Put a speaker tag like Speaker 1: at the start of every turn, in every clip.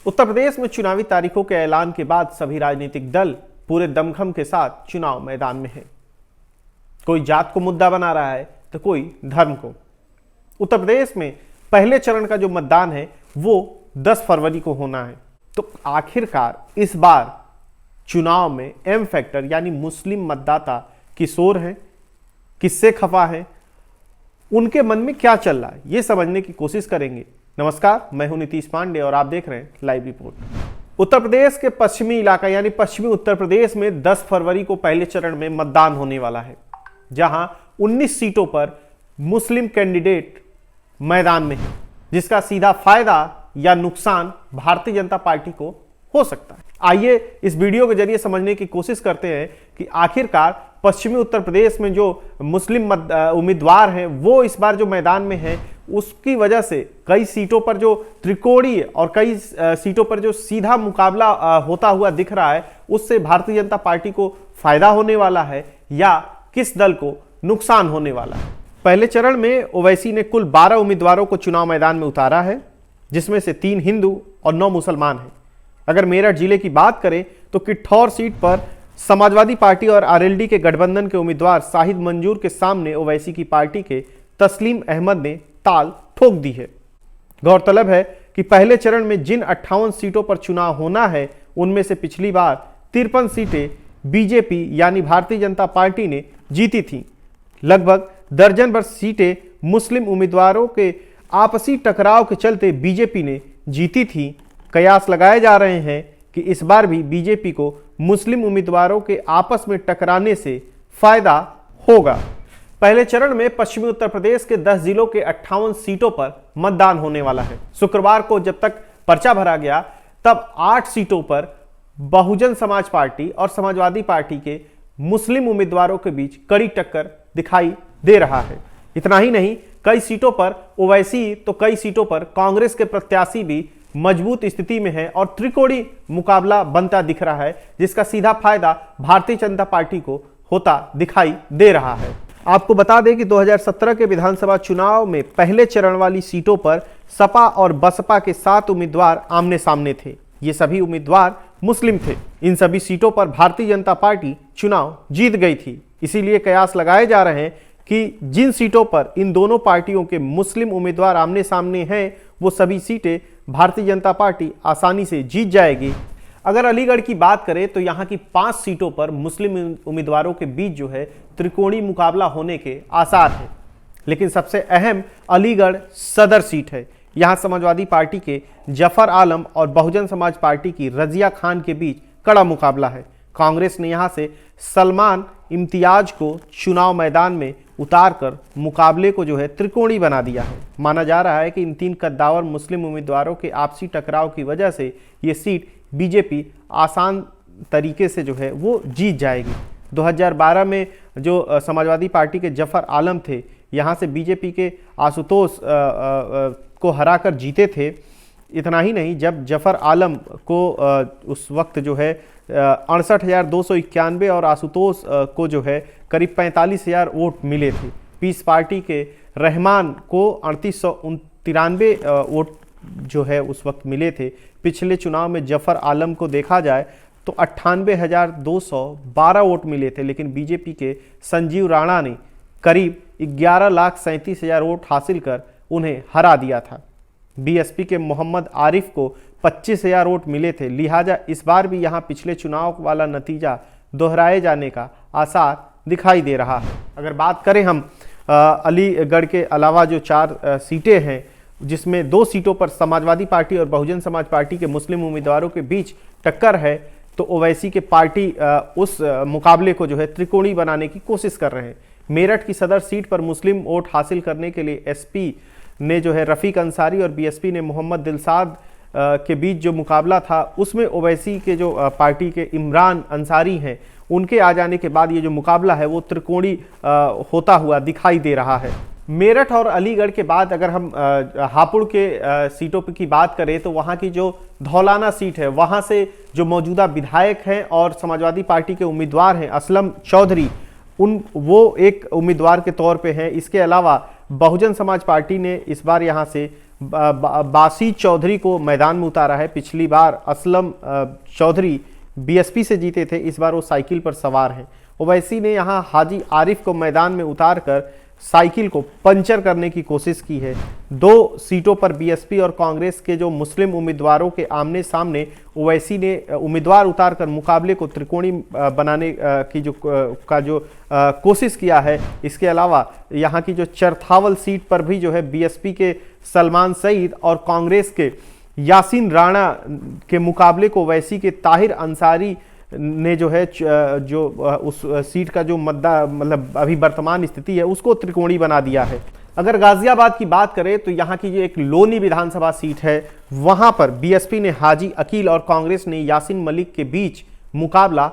Speaker 1: उत्तर प्रदेश में चुनावी तारीखों के ऐलान के बाद सभी राजनीतिक दल पूरे दमखम के साथ चुनाव मैदान में है। कोई जात को मुद्दा बना रहा है तो कोई धर्म को। उत्तर प्रदेश में पहले चरण का जो मतदान है वो 10 फरवरी को होना है। तो आखिरकार इस बार चुनाव में एम फैक्टर यानी मुस्लिम मतदाता किस ओर है, किससे खफा है, उनके मन में क्या चल रहा है, ये समझने की कोशिश करेंगे। नमस्कार, मैं हूं नीतीश पांडे और आप देख रहे हैं लाइव रिपोर्ट। उत्तर प्रदेश के पश्चिमी इलाका यानी पश्चिमी उत्तर प्रदेश में 10 फरवरी को पहले चरण में मतदान होने वाला है, जहां 19 सीटों पर मुस्लिम कैंडिडेट मैदान में है, जिसका सीधा फायदा या नुकसान भारतीय जनता पार्टी को हो सकता है। आइए इस वीडियो के जरिए समझने की कोशिश करते हैं कि आखिरकार पश्चिमी उत्तर प्रदेश में जो मुस्लिम उम्मीदवार हैं वो इस बार जो मैदान में हैं, उसकी वजह से कई सीटों पर जो त्रिकोणीय और कई सीटों पर जो सीधा मुकाबला होता हुआ दिख रहा है, उससे भारतीय जनता पार्टी को फायदा होने वाला है या किस दल को नुकसान होने वाला है। पहले चरण में ओवैसी ने कुल 12 उम्मीदवारों को चुनाव मैदान में उतारा है, जिसमें से 3 हिंदू और 9 मुसलमान हैं। अगर मेरठ जिले की बात करें तो किठौर सीट पर समाजवादी पार्टी और आरएलडी के गठबंधन के उम्मीदवार शाहिद मंजूर के सामने ओवैसी की पार्टी के तस्लीम अहमद ने ताल ठोक दी है। गौरतलब है कि पहले चरण में जिन 58 सीटों पर चुनाव होना है, उनमें से पिछली बार 53 सीटें बीजेपी यानी भारतीय जनता पार्टी ने जीती थीं। लगभग दर्जन भर सीटें मुस्लिम उम्मीदवारों के आपसी टकराव के चलते बीजेपी ने जीती थी। कयास लगाए जा रहे हैं कि इस बार भी बीजेपी को मुस्लिम उम्मीदवारों के आपस में टकराने से फायदा होगा। पहले चरण में पश्चिमी उत्तर प्रदेश के 10 जिलों के 58 सीटों पर मतदान होने वाला है। शुक्रवार को जब तक पर्चा भरा गया तब 8 सीटों पर बहुजन समाज पार्टी और समाजवादी पार्टी के मुस्लिम उम्मीदवारों के बीच कड़ी टक्कर दिखाई दे रहा है। इतना ही नहीं, कई सीटों पर ओवैसी तो कई सीटों पर कांग्रेस के प्रत्याशी भी मजबूत स्थिति में है और त्रिकोणीय मुकाबला बनता दिख रहा है, जिसका सीधा फायदा भारतीय जनता पार्टी को होता दिखाई दे रहा है। आपको बता दें कि 2017 के विधानसभा चुनाव में पहले चरण वाली सीटों पर सपा और बसपा के 7 उम्मीदवार आमने सामने थे। ये सभी उम्मीदवार मुस्लिम थे। इन सभी सीटों पर भारतीय जनता पार्टी चुनाव जीत गई थी। इसीलिए कयास लगाए जा रहे हैं कि जिन सीटों पर इन दोनों पार्टियों के मुस्लिम उम्मीदवार आमने सामने हैं, वो सभी सीटें भारतीय जनता पार्टी आसानी से जीत जाएगी। अगर अलीगढ़ की बात करें तो यहाँ की 5 सीटों पर मुस्लिम उम्मीदवारों के बीच जो है त्रिकोणीय मुकाबला होने के आसार है, लेकिन सबसे अहम अलीगढ़ सदर सीट है। यहाँ समाजवादी पार्टी के जफर आलम और बहुजन समाज पार्टी की रजिया खान के बीच कड़ा मुकाबला है। कांग्रेस ने यहाँ से सलमान इम्तियाज को चुनाव मैदान में उतारकर मुकाबले को जो है त्रिकोणीय बना दिया है। माना जा रहा है कि इन 3 कद्दावर मुस्लिम उम्मीदवारों के आपसी टकराव की वजह से ये सीट बीजेपी आसान तरीके से जो है वो जीत जाएगी। 2012 में जो समाजवादी पार्टी के जफर आलम थे, यहाँ से बीजेपी के आशुतोष को हराकर जीते थे। इतना ही नहीं, जब जफर आलम को उस वक्त जो है 68,291 और आशुतोष को जो है करीब 45,000 वोट मिले थे। पीस पार्टी के रहमान को 3893 वोट जो है उस वक्त मिले थे। पिछले चुनाव में जफर आलम को देखा जाए तो 98,212 वोट मिले थे, लेकिन बीजेपी के संजीव राणा ने करीब 11,37,000 वोट हासिल कर उन्हें हरा दिया था। बीएसपी के मोहम्मद आरिफ को 25,000 वोट मिले थे। लिहाजा इस बार भी यहाँ पिछले चुनाव वाला नतीजा दोहराए जाने का आसार दिखाई दे रहा है। अगर बात करें हम अलीगढ़ के अलावा जो 4 सीटें हैं, जिसमें 2 सीटों पर समाजवादी पार्टी और बहुजन समाज पार्टी के मुस्लिम उम्मीदवारों के बीच टक्कर है, तो ओवैसी के पार्टी उस मुकाबले को जो है त्रिकोणीय बनाने की कोशिश कर रहे हैं। मेरठ की सदर सीट पर मुस्लिम वोट हासिल करने के लिए एसपी ने जो है रफ़ीक अंसारी और बीएसपी ने मोहम्मद दिलसाद के बीच जो मुकाबला था, उसमें ओवैसी के जो पार्टी के इमरान अंसारी हैं, उनके आ जाने के बाद ये जो मुकाबला है वो त्रिकोणीय होता हुआ दिखाई दे रहा है। मेरठ और अलीगढ़ के बाद अगर हम हापुड़ के सीटों की बात करें तो वहाँ की जो धौलाना सीट है, वहाँ से जो मौजूदा विधायक हैं और समाजवादी पार्टी के उम्मीदवार हैं असलम चौधरी, वो एक उम्मीदवार के तौर पे हैं। इसके अलावा बहुजन समाज पार्टी ने इस बार यहाँ से बासी चौधरी को मैदान में उतारा है। पिछली बार असलम चौधरी बीएसपी से जीते थे, इस बार वो साइकिल पर सवार हैं। ओवैसी ने यहाँ हाजी आरिफ को मैदान में उतारकर साइकिल को पंचर करने की कोशिश की है। 2 सीटों पर बीएसपी और कांग्रेस के जो मुस्लिम उम्मीदवारों के आमने सामने ओवैसी ने उम्मीदवार उतारकर मुकाबले को त्रिकोणी बनाने की कोशिश किया है। इसके अलावा यहाँ की जो चरथावल सीट पर भी जो है बीएसपी के सलमान सईद और कांग्रेस के यासीन राणा के मुकाबले को ओवैसी के ताहिर अंसारी ने जो है उस सीट का जो मतलब अभी वर्तमान स्थिति है उसको त्रिकोणी बना दिया है। अगर गाजियाबाद की बात करें तो यहाँ की जो एक लोनी विधानसभा सीट है वहां पर बीएसपी ने हाजी अकील और कांग्रेस ने यासीन मलिक के बीच मुकाबला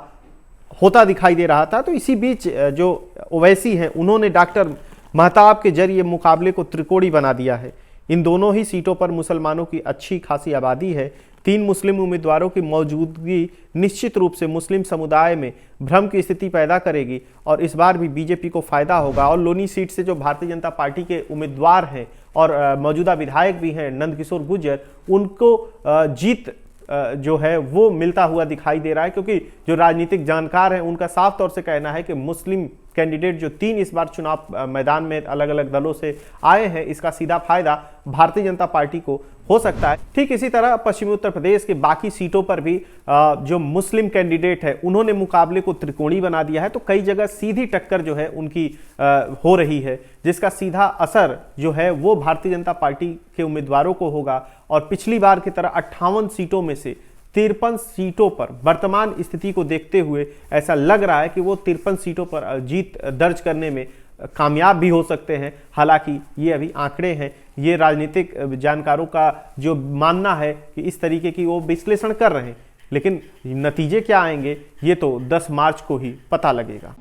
Speaker 1: होता दिखाई दे रहा था। तो इसी बीच जो ओवैसी हैं उन्होंने डॉक्टर महताब के जरिए मुकाबले को त्रिकोणी बना दिया है। इन दोनों ही सीटों पर मुसलमानों की अच्छी खासी आबादी है। 3 मुस्लिम उम्मीदवारों की मौजूदगी निश्चित रूप से मुस्लिम समुदाय में भ्रम की स्थिति पैदा करेगी और इस बार भी बीजेपी को फायदा होगा। और लोनी सीट से जो भारतीय जनता पार्टी के उम्मीदवार हैं और मौजूदा विधायक भी हैं नंदकिशोर गुर्जर, उनको जीत जो है वो मिलता हुआ दिखाई दे रहा है, क्योंकि जो राजनीतिक जानकार हैं उनका साफ तौर से कहना है कि मुस्लिम कैंडिडेट जो 3 इस बार चुनाव मैदान में अलग अलग दलों से आए हैं, इसका सीधा फायदा भारतीय जनता पार्टी को हो सकता है। ठीक इसी तरह पश्चिमी उत्तर प्रदेश के बाकी सीटों पर भी जो मुस्लिम कैंडिडेट है उन्होंने मुकाबले को त्रिकोणी बना दिया है। तो कई जगह सीधी टक्कर जो है उनकी हो रही है, जिसका सीधा असर जो है वो भारतीय जनता पार्टी के उम्मीदवारों को होगा। और पिछली बार की तरह 58 सीटों में से 53 सीटों पर वर्तमान स्थिति को देखते हुए ऐसा लग रहा है कि वो 53 सीटों पर जीत दर्ज करने में कामयाब भी हो सकते हैं। हालांकि ये अभी आंकड़े हैं, ये राजनीतिक जानकारों का जो मानना है कि इस तरीके की वो विश्लेषण कर रहे हैं, लेकिन नतीजे क्या आएंगे ये तो 10 मार्च को ही पता लगेगा।